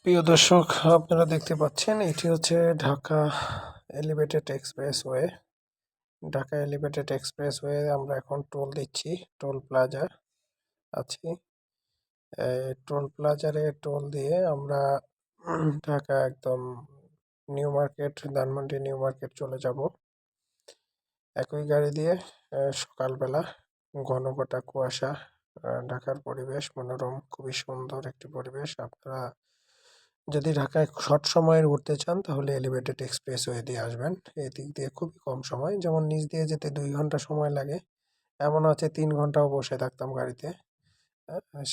প্রিয় দর্শক, আপনারা দেখতে পাচ্ছেন এটি হচ্ছে Dhaka elevated expressway. Dhaka elevated expressway আমরা এখন টোল দিচ্ছি। টোল প্লাজা আছি। টোল প্লাজারে টোল দিয়ে আমরা ঢাকা একদম new market, Dhanmondi new market চলে যাব একই গাড়ি দিয়ে। সকালবেলা ঘন ঘটা কুয়াশা, ঢাকার পরিবেশ মনোরম, খুবই সুন্দর একটি পরিবেশ। আপনারা যদি ঢাকায় শর্ট সময়ে ঘুরতে চান তাহলে এলিভেটেড এক্সপ্রেসওয়ে দিয়ে আসবেন। এই দিক দিয়ে খুবই কম সময়, যেমন নিচ দিয়ে যেতে 2 ঘন্টা সময় লাগে, এমন আছে 3 ঘন্টাও বসে থাকতাম গাড়িতে।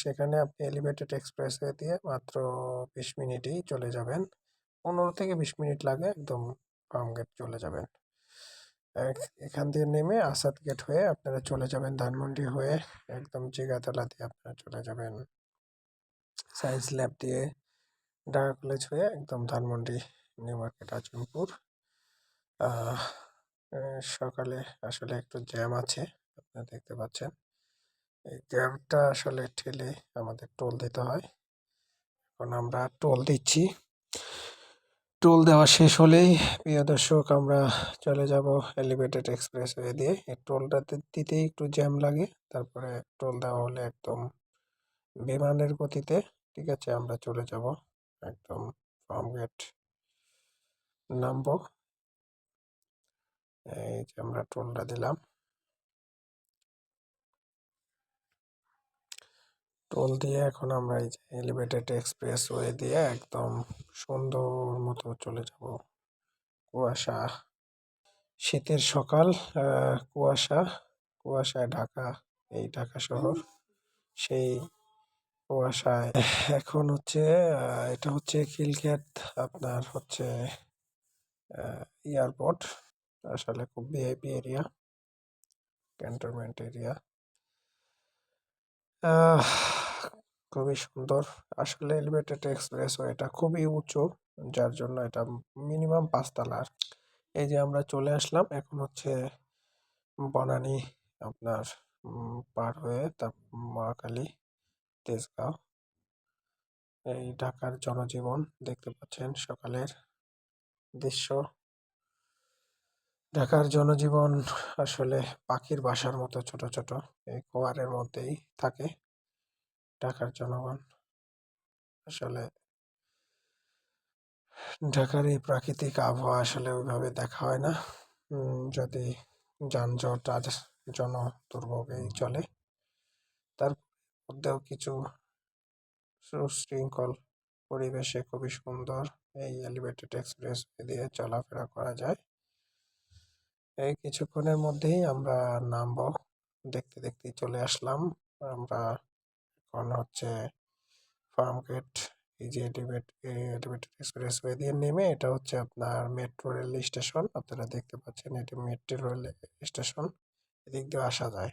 সেখানে আপনি এলিভেটেড এক্সপ্রেসওয়ে দিয়ে মাত্র 20 মিনিটেই চলে যাবেন। 15 থেকে 20 মিনিট লাগে, একদম ফার্ম গেট চলে যাবেন। এখান দিয়ে নেমে আসাদ গেট হয়ে আপনারা চলে যাবেন ধানমন্ডি হয়ে, একদম জিগাতলা দিয়ে আপনারা চলে যাবেন সায়েন্স ল্যাব দিয়ে, ঢাকা কলেজ হয়ে একদম ধানমন্ডি নিউ মার্কেট আজমপুর। আহ, সকালে আসলে একটু জ্যাম আছে, আপনারা দেখতে পাচ্ছেন। এই জ্যামটা আসলে ঠেলে আমাদের টোল দিতে হয়। এখন আমরা টোল দিচ্ছি। টোল দেওয়া শেষ হলেই প্রিয় দর্শক আমরা চলে যাব এলিভেটেড এক্সপ্রেসওয়ে দিয়ে। এই টোলটা দিতেই একটু জ্যাম লাগে, তারপরে টোল দেওয়া হলে একদম বিমানের গতিতে, ঠিক আছে, আমরা চলে যাব একদম ফার্ম গেট নামবো। এই যে আমরা টোলটা দিলাম, টোল দিয়ে এখন আমরা এই যে এলিভেটেড এক্সপ্রেসওয়ে দিয়ে একদম সুন্দর মতো চলে যাব। কুয়াশা, শীতের সকাল, কুয়াশায় ঢাকা, এই ঢাকা শহর সেই কুয়াশায়। এখন হচ্ছে এটা হচ্ছে খিলক্ষেত, আপনার হচ্ছে এয়ারপোর্ট। আসলে খুব ভিআইপি এরিয়া, ক্যান্টনমেন্ট এরিয়া। খুবই সুন্দর। আসলে এলিভেটেড এক্সপ্রেসওয়ে এটা খুবই উঁচু, যার জন্য এটা মিনিমাম 5 তলা। এই যে আমরা চলে আসলাম, এখন হচ্ছে বনানী আপনার পার হয়ে তার মহাখালী, তেজগাঁও। এই ঢাকার জনজীবন দেখতে পাচ্ছেন, সকালের দৃশ্য। ঢাকার জনজীবন আসলে পাখির বাসার মতো ছোট ছোট, এই কোয়ারের মধ্যেই থাকে ঢাকার জনগণ। আসলে ঢাকার এই প্রাকৃতিক আবহাওয়া আসলে ওইভাবে দেখা হয় না, যদি যানজট আর জনদুর্ভোগেই চলে। তার মধ্যেও কিছু সুশৃঙ্খল পরিবেশে খুবই সুন্দর এই এলিভেটেড এক্সপ্রেস দিয়ে চলাফেরা করা যায়। এই কিছুক্ষণের মধ্যেই আমরা নামবো, দেখতে দেখতেই চলে আসলাম আমরা। এখন হচ্ছে ফার্ম গেট। এই যে এলিভেটেড এক্সপ্রেসওয়ে দিয়ে নেমে এটা হচ্ছে আপনার মেট্রো রেল স্টেশন, আপনারা দেখতে পাচ্ছেন এটি মেট্রো রেল স্টেশন, এদিক দিয়ে আসা যায়।